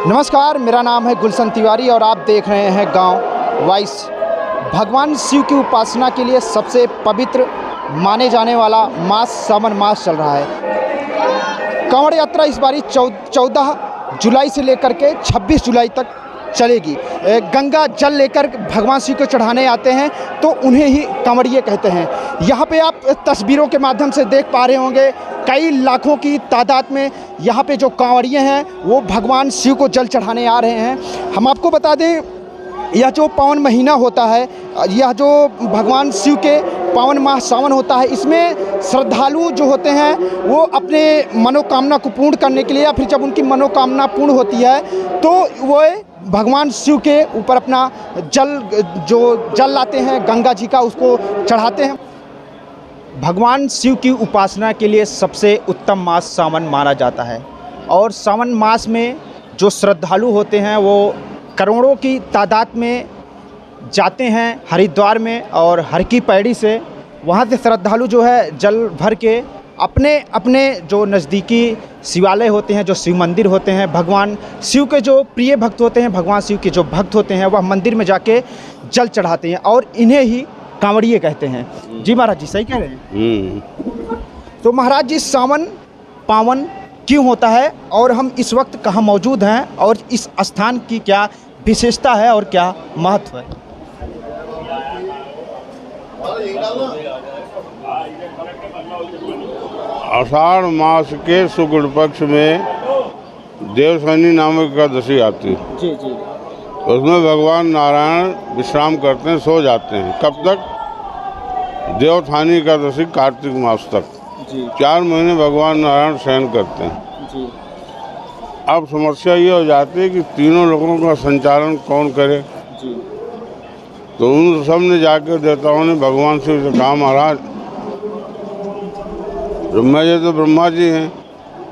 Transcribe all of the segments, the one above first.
नमस्कार, मेरा नाम है गुलशन तिवारी और आप देख रहे हैं गांव वॉइस। भगवान शिव की उपासना के लिए सबसे पवित्र माने जाने वाला मास सावन मास चल रहा है। कांवड़ यात्रा इस बारी 14 जुलाई से लेकर के 26 जुलाई तक चलेगी। गंगा जल लेकर भगवान शिव को चढ़ाने आते हैं तो उन्हें ही कांवड़िए कहते हैं। यहाँ पे आप तस्वीरों के माध्यम से देख पा रहे होंगे, कई लाखों की तादाद में यहाँ पे जो कांवड़िए हैं वो भगवान शिव को जल चढ़ाने आ रहे हैं। हम आपको बता दें, यह जो पावन महीना होता है, यह जो भगवान शिव के पावन माह सावन होता है, इसमें श्रद्धालु जो होते हैं वो अपने मनोकामना को पूर्ण करने के लिए या फिर जब उनकी मनोकामना पूर्ण होती है तो वो भगवान शिव के ऊपर अपना जल लाते हैं, गंगा जी का, उसको चढ़ाते हैं। भगवान शिव की उपासना के लिए सबसे उत्तम मास सावन माना जाता है और सावन मास में जो श्रद्धालु होते हैं वो करोड़ों की तादाद में जाते हैं हरिद्वार में, और हर की पैड़ी से वहाँ से श्रद्धालु जो है जल भर के अपने अपने जो नज़दीकी शिवालय होते हैं, जो शिव मंदिर होते हैं, भगवान शिव के जो प्रिय भक्त होते हैं, भगवान शिव के जो भक्त होते हैं, वह मंदिर में जाके जल चढ़ाते हैं और इन्हें ही कांवड़िए कहते हैं। जी महाराज जी, सही कह रहे हैं। तो महाराज जी, सावन पावन क्यों होता है और हम इस वक्त कहाँ मौजूद हैं और इस स्थान की क्या विशेषता है और क्या महत्व है? आषाढ़ मास के शुक्ल पक्ष में देवशनि नामक एकादशी आती है। जी जी। उसमें भगवान नारायण विश्राम करते हैं, सो जाते हैं। कब तक? देवोत्थानी एकादशी कार्तिक मास तक जी। 4 महीने भगवान नारायण शयन करते हैं जी। अब समस्या ये हो जाती है कि तीनों लोगों का संचालन कौन करे। जी। तो उन सब ने जाकर देवताओं ने भगवान शिव से कहा, महाराज ब्रह्मा जी तो ब्रह्मा जी हैं,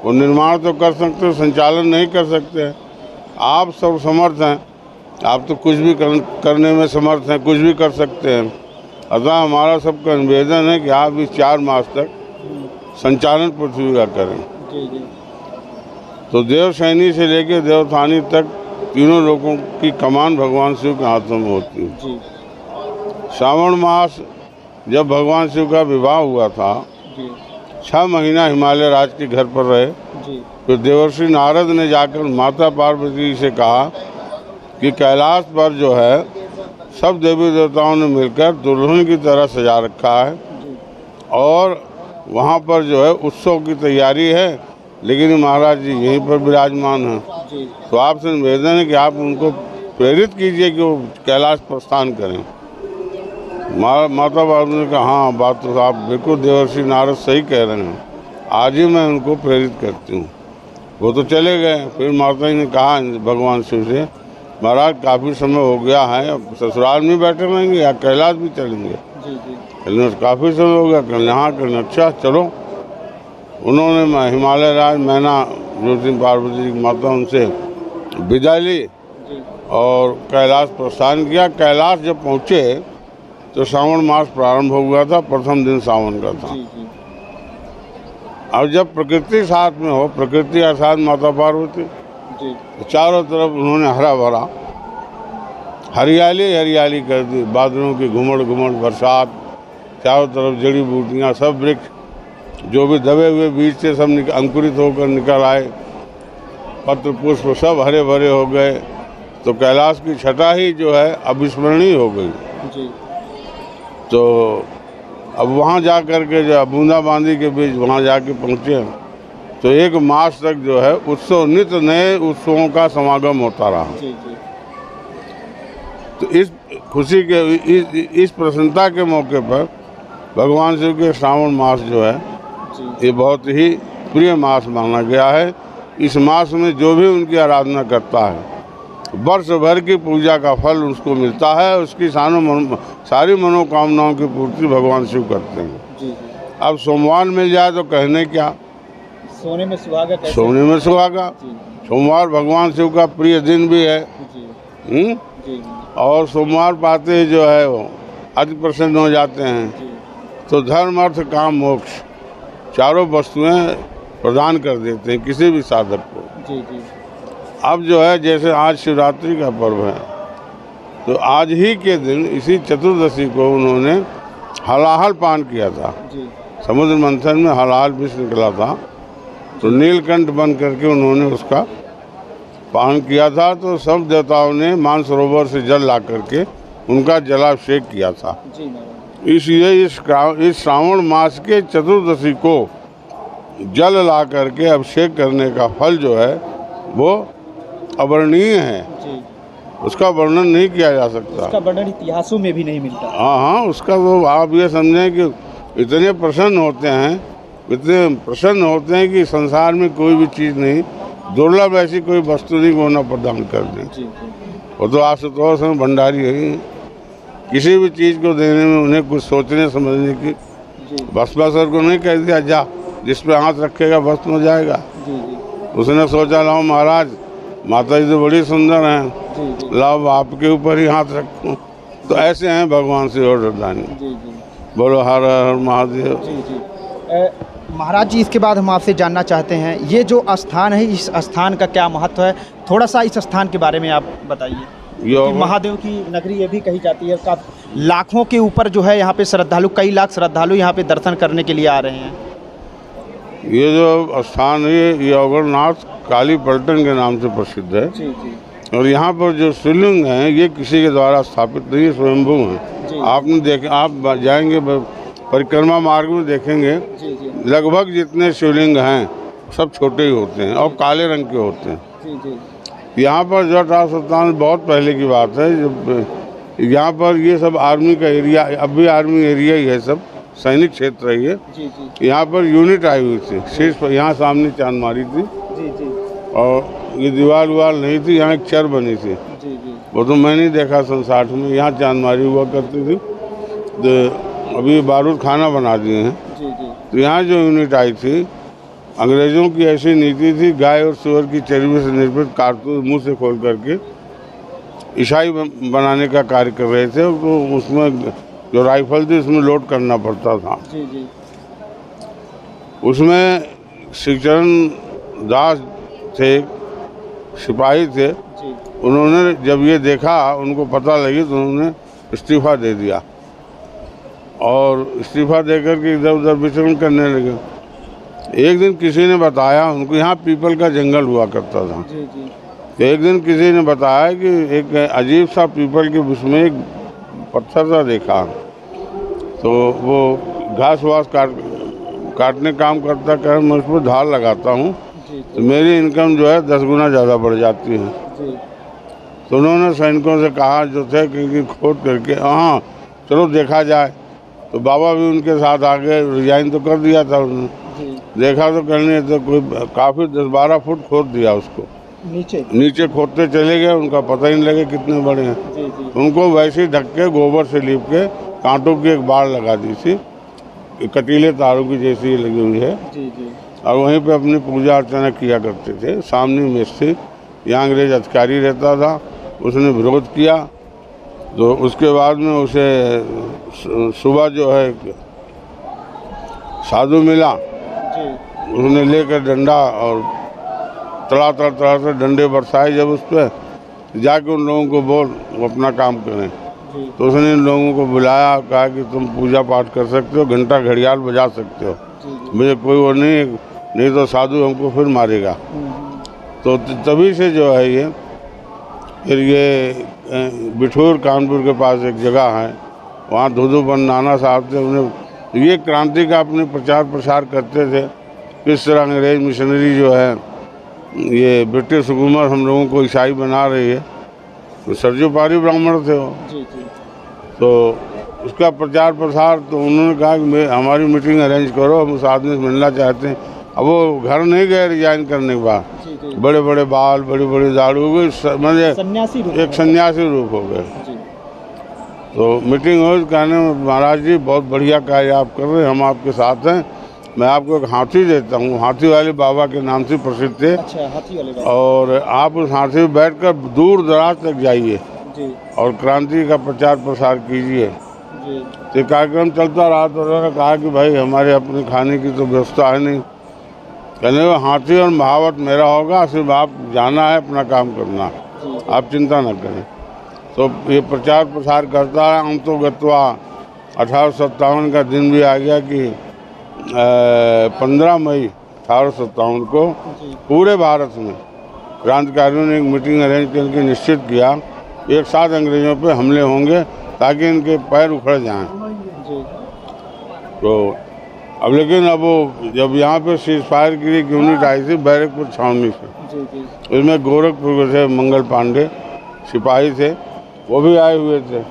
वो निर्माण तो कर सकते, संचालन नहीं कर सकते। आप सब समर्थ हैं, आप तो कुछ भी करने में समर्थ हैं, कुछ भी कर सकते हैं। अतः हमारा सबका निवेदन है कि आप इस 4 मास तक संचालन पृथ्वी का करें। जी जी। तो देवशैनी से लेकर देवथानी तक तीनों लोगों की कमान भगवान शिव के हाथों में होती है। जी। श्रावण मास जब भगवान शिव का विवाह हुआ था, जी। 6 महीना हिमालय राज के घर पर रहे। जी। फिर देवर्षि नारद ने जाकर माता पार्वती से कहा कि कैलाश पर जो है सब देवी देवताओं ने मिलकर दुल्हन की तरह सजा रखा है और वहाँ पर जो है उत्सव की तैयारी है, लेकिन महाराज जी यहीं पर विराजमान हैं। तो आपसे निवेदन है कि आप उनको प्रेरित कीजिए कि वो कैलाश प्रस्थान करें। माता पार्वती ने कहा, हाँ बात तो आप बिल्कुल देवर्षि नारद सही कह रहे हैं, आज ही मैं उनको प्रेरित करती हूँ। वो तो चले गए। फिर माता जी ने कहा भगवान शिव से, महाराज काफ़ी समय हो गया है, अब ससुराल में बैठे रहेंगे या कैलाश भी चलेंगे? काफ़ी समय हो गया, कल यहाँ करना। अच्छा चलो। उन्होंने हिमालय राज मैना जो थी पार्वती की माता, उनसे विदाई ली और कैलाश प्रस्थान किया। कैलाश जब पहुँचे तो श्रावण मास प्रारंभ हो गया था, प्रथम दिन सावन का था। अब जब प्रकृति साथ में हो, प्रकृति अर्थात माता पार्वती, तो चारों तरफ उन्होंने हरा भरा हरियाली हरियाली कर दी। बादलों की घुमड़ घुमड़ बरसात, चारों तरफ जड़ी बूटियाँ, सब वृक्ष जो भी दबे हुए बीज से सब अंकुरित होकर निकल आए, पत्र पुष्प सब हरे भरे हो गए। तो कैलाश की छटा ही जो है अविस्मरणीय हो गई। तो अब वहाँ जा कर के जो बूंदाबांदी के बीच वहाँ जाके पहुँचे तो 1 मास तक जो है उत्सव, नित्य नए उत्सवों का समागम होता रहा। तो इस खुशी के इस प्रसन्नता के मौके पर भगवान शिव के श्रावण मास जो है ये बहुत ही प्रिय मास माना गया है। इस मास में जो भी उनकी आराधना करता है वर्ष भर की पूजा का फल उसको मिलता है। उसकी सारी मनोकामनाओं की पूर्ति भगवान शिव करते हैं। अब सोमवार मिल जाए तो कहने क्या, सोने में सुहागा। सोने में सुहागा। सोमवार भगवान शिव का प्रिय दिन भी है। और सोमवार पाते ही जो है वो अति प्रसन्न हो जाते हैं। तो धर्म अर्थ काम मोक्ष चारों वस्तुएं प्रदान कर देते हैं किसी भी साधक को। अब जो है जैसे आज शिवरात्रि का पर्व है, तो आज ही के दिन इसी चतुर्दशी को उन्होंने हलाहल पान किया था। जी समुद्र मंथन में हलाहल विष निकला था, तो नीलकंठ बन करके उन्होंने उसका पान किया था। तो सब देवताओं ने मानसरोवर से जल ला करके उनका जलाभिषेक किया था। इसलिए इस श्रावण मास के चतुर्दशी को जल ला करके अभिषेक करने का फल जो है वो अवर्णनीय है। जी उसका वर्णन नहीं किया जा सकता। उसका वर्णन इतिहासों में भी नहीं मिलता। हाँ, उसका तो आप ये समझें कि इतने प्रसन्न होते हैं, इतने प्रसन्न होते हैं कि संसार में कोई भी चीज़ नहीं, दुर्लभ ऐसी कोई वस्तु नहीं को न प्रदान कर दें। वो तो आशुतोष हैं, भंडारी है, किसी भी चीज़ को देने में उन्हें कुछ सोचने समझने की। भस्मासुर को नहीं कह दिया जा, जिस पे हाथ रखेगा भस्म हो जाएगा। उसने सोचा लाओ महाराज, माता जी तो बड़ी सुंदर हैं, लाओ आपके ऊपर ही हाथ रखूं। तो ऐसे हैं भगवान श्री हरदानी। बोलो हर हर महादेव। महाराज जी, इसके बाद हम आपसे जानना चाहते हैं, ये जो स्थान है, इस स्थान का क्या महत्व है? थोड़ा सा इस स्थान के बारे में आप बताइए। महादेव की नगरी ये भी कही जाती है। लाखों के ऊपर जो है यहाँ पे श्रद्धालु, कई लाख श्रद्धालु यहाँ पे दर्शन करने के लिए आ रहे हैं। ये जो स्थान है ये योगनाथ काली पलटन के नाम से प्रसिद्ध है। और यहाँ पर जो शिवलिंग हैं ये किसी के द्वारा स्थापित नहीं, स्वयंभू हैं। आपने देखे, आप जाएंगे परिक्रमा मार्ग में देखेंगे, लगभग जितने शिवलिंग हैं सब छोटे ही होते हैं और काले रंग के होते हैं। यहाँ पर जो 1857 बहुत पहले की बात है, जब यहाँ पर ये सब आर्मी का एरिया, अब भी आर्मी एरिया ही है, सब सैनिक क्षेत्र है ये। यहाँ पर यूनिट आई हुई थी, शीर्ष पर यहाँ सामने चांदमारी थी। और ये दीवार उवार नहीं थी, यहाँ एक चर बनी थी। वो तो मैं नहीं देखा सन 60 में, यहाँ चांदमारी हुआ करती थी। तो अभी बारूद खाना बना दिए हैं। तो यहाँ जो यूनिट आई थी, अंग्रेज़ों की ऐसी नीति थी, गाय और सूअर की चर्बी से निर्मित कारतूस मुंह से खोल करके ईसाई बनाने का कार्य कर रहे थे। तो उसमें जो राइफल थी उसमें लोड करना पड़ता था। उसमें श्रीचरण दास थे, सिपाही थे। उन्होंने जब ये देखा, उनको पता लगी, तो उन्होंने इस्तीफा दे दिया और इस्तीफा देकर के इधर उधर विचरण करने लगे। एक दिन किसी ने बताया उनको, यहाँ पीपल का जंगल हुआ करता था। तो एक दिन किसी ने बताया कि एक अजीब सा पीपल के उसमें एक पत्थर सा देखा। तो वो घास वास काटने काम करता, कर मैं उस पर धार लगाता हूँ तो मेरी इनकम जो है 10 गुना ज़्यादा बढ़ जाती है। तो उन्होंने सैनिकों से कहा जो थे कि खोद करके, हाँ चलो देखा जाए। तो बाबा भी उनके साथ आ गए, रिजाइन तो कर दिया था उन्होंने। देखा तो करने, तो कोई काफ़ी 10-12 फुट खोद दिया उसको, नीचे खोदते चले गए, उनका पता ही नहीं लगे कितने बड़े हैं। उनको वैसे ही ढक के गोबर से लीप के कांटों की एक बाड़ लगा दी थी, कटीले तारों की जैसी लगी हुई है। और वहीं पे अपनी पूजा अर्चना किया करते थे। सामने में से यहाँ अंग्रेज अधिकारी रहता था, उसने विरोध किया। तो उसके बाद में उसे सुबह जो है साधु मिला, उसने लेकर डंडा और तड़ा से डंडे बरसाए। जब उस पर जाके उन लोगों को बोल वो अपना काम करें। तो उसने इन लोगों को बुलाया, कहा कि तुम पूजा पाठ कर सकते हो, घंटा घड़ियाल बजा सकते हो, मुझे कोई वो नहीं तो साधु हमको फिर मारेगा। तो तभी से जो है ये, फिर ये बिठूर कानपुर के पास एक जगह है, वहाँ धुधुपन नाना साहब थे, उन्हें ये क्रांति का अपने प्रचार प्रसार करते थे। किस तरह अंग्रेज मिशनरी जो है, ये ब्रिटिश हुकूमत हम लोगों को ईसाई बना रही है। तो सरजोपारी ब्राह्मण थे वो। तो उसका प्रचार प्रसार, तो उन्होंने कहा कि हमारी मीटिंग अरेंज करो, हम उस आदमी से मिलना चाहते हैं। अब वो घर नहीं गए रिजाइन करने के बाद, बड़े बड़े बाल, बड़ी बड़ी दाढ़ी हो गई, मतलब एक सन्यासी रूप हो गए। तो मीटिंग हुई, कहने में महाराज जी बहुत बढ़िया कार्य आप कर रहे हैं, हम आपके साथ हैं, मैं आपको एक हाथी देता हूँ। हाथी वाले बाबा के नाम से प्रसिद्ध थे। अच्छा, हाथी वाले बाबा। और आप उस हाथी में बैठ कर दूर दराज तक जाइए और क्रांति का प्रचार प्रसार कीजिए। तो कार्यक्रम चलता रहा। तो उन्होंने कहा कि भाई हमारे अपने खाने की तो व्यवस्था है नहीं, कहने वो हाथी और महावत मेरा होगा, सिर्फ आप जाना है, अपना काम करना, आप चिंता न करें। तो ये प्रचार प्रसार करता है। हम तो गतवा 1857 का दिन भी आ गया कि 15 मई 1857 को पूरे भारत में क्रांतिकारियों ने एक मीटिंग अरेंज करके निश्चित किया एक साथ अंग्रेजों पे हमले होंगे ताकि इनके पैर उखड़ जाएं। तो अब लेकिन अब वो जब यहाँ पे सीज फायर की एक यूनिट आई थी बैरकपुर छावनी से, उसमें गोरखपुर से मंगल पांडे सिपाही थे, वो भी आए हुए थे।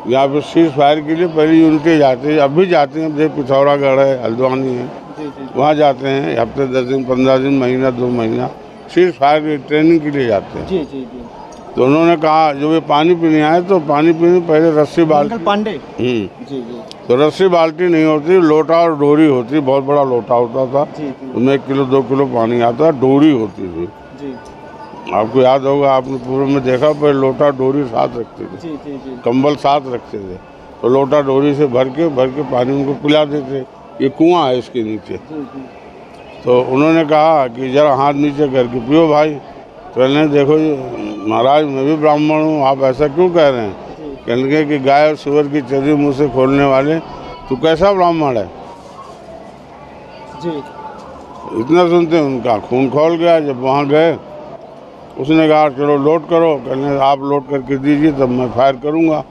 यहाँ पे सीज फायर के लिए पहली यूनिटें जाती है, अब भी जाती हैं। जैसे पिथौरागढ़ है, हल्द्वानी है, वहाँ जाते हैं हफ्ते 10 दिन 15 दिन महीना 2 महीना सीज फायर की ट्रेनिंग के लिए जाते हैं। तो उन्होंने कहा जो ये पानी पीने आए तो पानी पीने पहले रस्सी बाल्टी पांडे तो रस्सी बाल्टी नहीं होती, लोटा और डोरी होती, बहुत बड़ा लोटा होता था, उसमें 1 किलो 2 किलो पानी आता, डोरी होती थी। आपको याद होगा, आपने पूर्व में देखा, पर लोटा डोरी साथ रखते थे, कंबल साथ रखते थे, तो लोटा डोरी से भर के पानी उनको पिला देते। ये कुआं है इसके नीचे। तो उन्होंने कहा कि जरा हाथ नीचे करके पियो भाई। तो कहने देखो महाराज मैं भी ब्राह्मण हूँ, आप ऐसा क्यों कह रहे हैं? कहने लगे कि गाय और सुअर की चर्बी मुँह से खोलने वाले तू कैसा ब्राह्मण है? इतना सुनते उनका खून खोल गया। जब वहाँ गए उसने कहा चलो लोड करो। कहने आप लोड करके दीजिए तब मैं फायर करूँगा।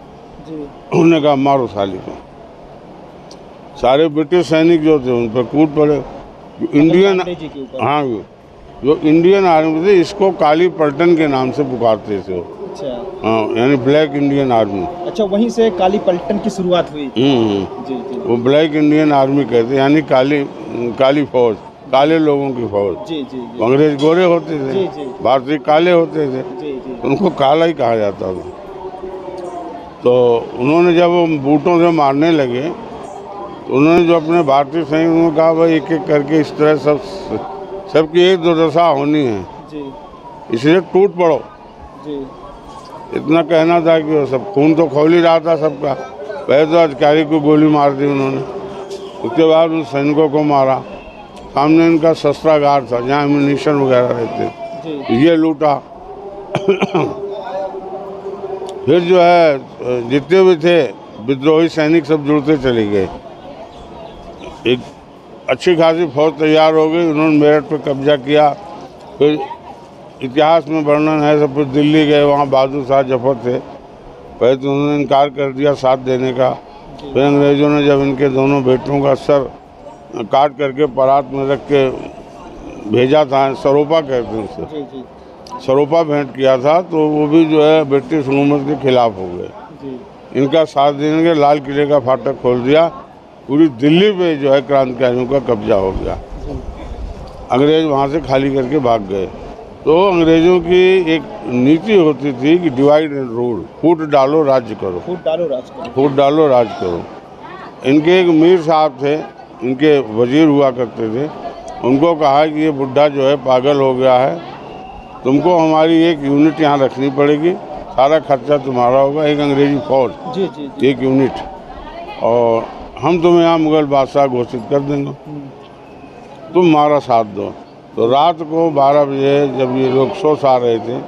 उन्होंने कहा मारो साली को। सारे ब्रिटिश सैनिक जो थे उन पर कूद पड़े। इंडियन, हाँ, जो इंडियन आर्मी थी इसको काली पलटन के नाम से पुकारते थे। अच्छा, हाँ, यानी ब्लैक इंडियन आर्मी। अच्छा, वहीं से काली पलटन की शुरुआत हुई। जी। वो ब्लैक इंडियन आर्मी कहते, यानी काली फौज, काले लोगों की फौज। जी। अंग्रेज गोरे होते थे, भारतीय काले होते थे, उनको काला ही कहा जाता था। तो उन्होंने जब वो बूटों से मारने लगे तो उन्होंने जो अपने भारतीय सैनिकों को कहा भाई एक एक करके इस तरह सबकी एक दुर्दशा होनी है, इसलिए टूट पड़ो। इतना कहना था कि वो सब खून तो खोल ही रहा था सबका। पहले तो अधिकारी को गोली मार दी उन्होंने, उसके बाद उन सैनिकों को मारा। सामने इनका शस्त्रागार था जहाँ एम्यूनिशन वगैरह रहते, ये लूटा। फिर जो है जितने भी थे विद्रोही सैनिक सब जुड़ते चले गए। एक अच्छी खासी फौज तैयार हो गई। उन्होंने मेरठ पे कब्जा किया। फिर इतिहास में वर्णन है सब। फिर दिल्ली गए, वहाँ बहादुर शाह जफर थे। पहले तो उन्होंने इनकार कर दिया साथ देने का। फिर अंग्रेज़ों ने जब इनके दोनों बेटों का सर काट करके परात में रख के भेजा था, सरोपा कहते हैं उसे, सरोपा भेंट किया था, तो वो भी जो है ब्रिटिश हुकूमत के खिलाफ हो गए। इनका साथ देने के लाल किले का फाटक खोल दिया। पूरी दिल्ली पे जो है क्रांतिकारियों का कब्जा हो गया। अंग्रेज वहाँ से खाली करके भाग गए। तो अंग्रेज़ों की एक नीति होती थी कि डिवाइड एंड रूल, फूट डालो राज्य करो, फूट डालो राज करो। इनके एक मीर साहब थे, इनके वजीर हुआ करते थे। उनको कहा कि ये बुढ़ा जो है पागल हो गया है, तुमको हमारी एक यूनिट यहाँ रखनी पड़ेगी, सारा खर्चा तुम्हारा होगा, एक अंग्रेजी फौज, एक यूनिट, और हम तुम्हें यहाँ मुगल बादशाह घोषित कर देंगे, तुम हमारा साथ दो। तो रात को 12 बजे जब ये लोग सो सा रहे थे,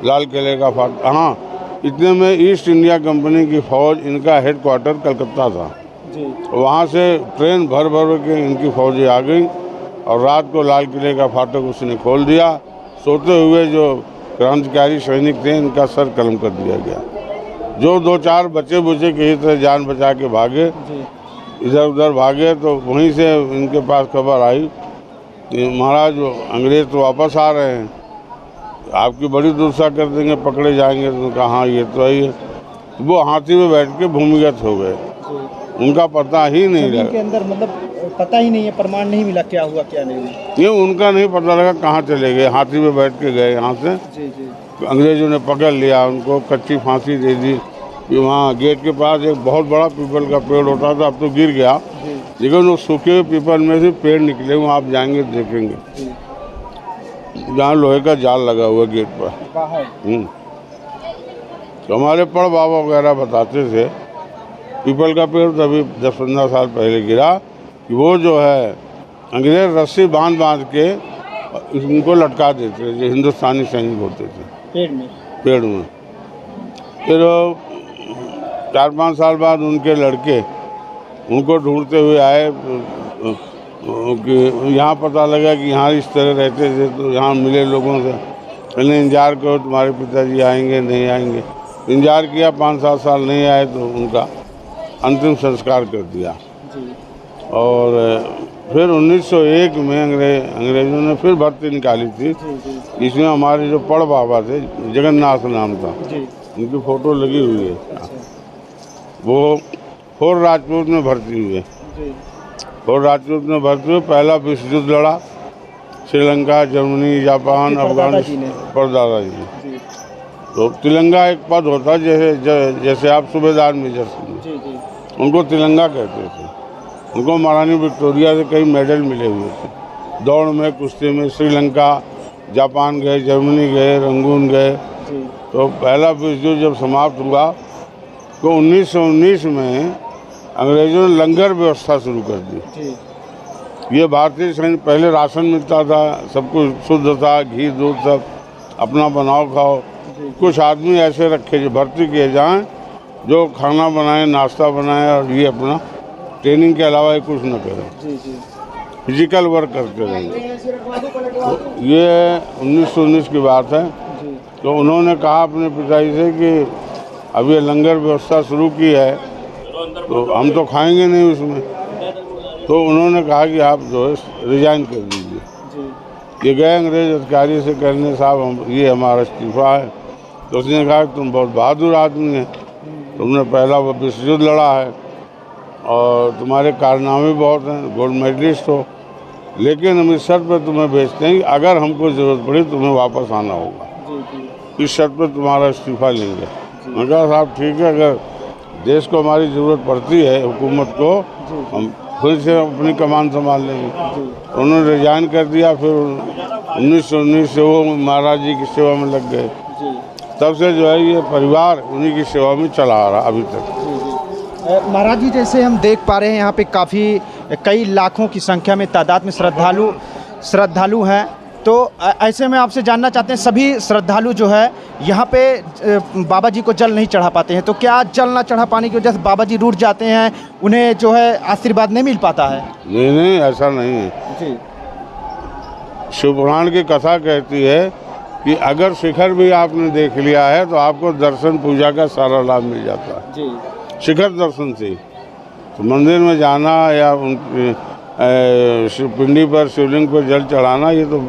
लाल किले का फाटक, हाँ, इतने में ईस्ट इंडिया कंपनी की फ़ौज, इनका हेडक्वार्टर कलकत्ता था, वहाँ से ट्रेन भर के इनकी फौजें आ गई और रात को लाल किले का फाटक उसने खोल दिया। सोते हुए जो क्रांतिकारी सैनिक थे इनका सर कलम कर दिया गया। जो 2-4 बच्चे किसी तरह जान बचा के भागे, इधर उधर भागे, तो वहीं से इनके पास खबर आई कि महाराज अंग्रेज़ तो वापस आ रहे हैं, आपकी बड़ी दुर्दशा कर देंगे, पकड़े जाएंगे। तो कहा हाँ ये तो है। वो हाथी में बैठ के भूमिगत हो गए, उनका पता ही नहीं लगा। के अंदर मतलब पता ही नहीं है, प्रमाण नहीं मिला क्या हुआ क्या नहीं। ये उनका नहीं पता लगा कहाँ चले गए। हाथी में बैठ के गए यहाँ से। अंग्रेज़ों ने पकड़ लिया उनको, कच्ची फांसी दे दी। कि वहाँ गेट के पास एक बहुत बड़ा पीपल का पेड़ होता था, अब तो गिर गया, लेकिन वो सूखे हुए पीपल में से पेड़ निकले हुए, आप जाएंगे देखेंगे, जहाँ लोहे का जाल लगा हुआ गेट पर। तो हमारे पड़ बाबा वगैरह बताते थे पीपल का पेड़ तभी 10-15 साल पहले गिरा कि वो जो है अंग्रेज रस्सी बांध बांध के उनको लटका देते थे, जो हिंदुस्तानी सैनिक होते थे पेड़ में। फिर 4-5 साल बाद उनके लड़के उनको ढूंढते हुए आए कि यहाँ पता लगा कि यहाँ इस तरह रहते थे, तो यहाँ मिले लोगों से। पहले इंतजार करो, तुम्हारे पिताजी आएंगे नहीं आएंगे। इंतजार किया, 5-7 साल नहीं आए तो उनका अंतिम संस्कार कर दिया। और फिर 1901 में अंग्रेज़ों ने फिर भर्ती निकाली थी। इसमें हमारे जो पड़ बाबा थे, जगन्नाथ नाम था, उनकी फ़ोटो लगी हुई है। वो फोर राजपूत में भर्ती हुए। फोर राजपूत में भर्ती हुए, पहला विश्व युद्ध लड़ा, श्रीलंका, जर्मनी, जापान, अफगानिस्तान, परदादा जी। तो तिरंगा एक पद होता है, जैसे आप सूबेदार मेजर सिंह, उनको तिरंगा कहते थे। उनको महारानी विक्टोरिया से कई मेडल मिले हुए थे, दौड़ में, कुश्ती में। श्रीलंका, जापान गए, जर्मनी गए, रंगून गए। तो पहला विश्व युद्ध जब समाप्त हुआ तो 1919 में अंग्रेज़ों ने लंगर व्यवस्था शुरू कर दी। ये भारतीय सैनिक, पहले राशन मिलता था, सब कुछ शुद्ध था, घी दूध सब अपना बनाओ खाओ। कुछ आदमी ऐसे रखे जो भर्ती किए जाएं, जो खाना बनाए, नाश्ता बनाए, और ये अपना ट्रेनिंग के अलावा ये कुछ न करें, फिजिकल वर्क करते रहेंगे। तो ये 1919 की बात है। तो उन्होंने कहा अपने पिताजी से कि अब ये लंगर व्यवस्था शुरू की है तो हम तो खाएंगे नहीं उसमें। तो उन्होंने कहा कि आप जो है रिजाइन कर दीजिए। ये गए अंग्रेज अधिकारी से कहने, साहब ये हमारा इस्तीफा है। तो उसने कहा तुम बहुत बहादुर आदमी हैं, तुमने पहला विश्व युद्ध लड़ा है और तुम्हारे कारनामे बहुत हैं, गोल्ड मेडलिस्ट हो, लेकिन हम इस शर्त पर तुम्हें भेजते हैं कि अगर हमको ज़रूरत पड़ी तुम्हें वापस आना होगा। इस शर्त पर तुम्हारा इस्तीफा लेंगे। मैंने कहा साहब ठीक है, अगर देश को हमारी ज़रूरत पड़ती है, हुकूमत को, हम खुद से अपनी कमान संभाल लेंगे। उन्होंने रिजाइन कर दिया। फिर 1919 से वो महाराज जी की सेवा में लग गए। तब से जो है ये परिवार उन्हीं की सेवा में चला आ रहा अभी तक। महाराज जी, जैसे हम देख पा रहे हैं यहाँ पे कई लाखों की संख्या में तादाद में श्रद्धालु हैं। तो ऐसे में आपसे जानना चाहते हैं, सभी श्रद्धालु जो है यहाँ पे बाबा जी को जल नहीं चढ़ा पाते हैं, तो क्या जल ना चढ़ा पाने की वजह से बाबा जी रूठ जाते हैं, उन्हें जो है आशीर्वाद नहीं मिल पाता है? नहीं, ऐसा नहीं है। शिव पुराण की कथा कहती है कि अगर शिखर भी आपने देख लिया है तो आपको दर्शन पूजा का सारा लाभ मिल जाता है। शिखर दर्शन से तो मंदिर में जाना या पिंडी पर, शिवलिंग पर जल चढ़ाना, ये तो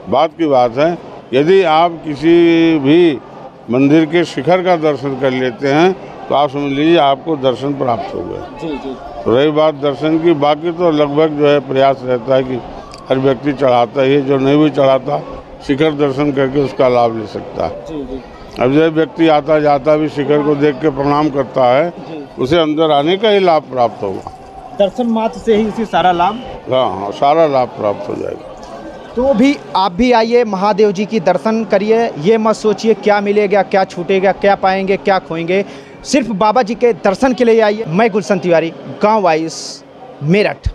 बात की बात है। यदि आप किसी भी मंदिर के शिखर का दर्शन कर लेते हैं तो आप समझ लीजिए आपको दर्शन प्राप्त हो गए। तो रही बात दर्शन की, बाकी तो लगभग जो है प्रयास रहता है कि हर व्यक्ति चढ़ाता ही है, जो नहीं भी चढ़ाता शिखर दर्शन करके उसका लाभ ले सकता है। अब जो व्यक्ति आता जाता भी शिखर को देख के प्रणाम करता है, उसे अंदर आने का ही लाभ प्राप्त होगा। दर्शन मात्र से ही उसे सारा लाभ, हाँ, सारा लाभ प्राप्त हो जाएगा। तो भी आप भी आइए, महादेव जी की दर्शन करिए। ये मत सोचिए क्या मिलेगा, क्या छूटेगा, क्या पाएंगे, क्या खोएंगे। सिर्फ बाबा जी के दर्शन के लिए आइए। मैं गुलशन तिवारी, गाँव वाइस, मेरठ।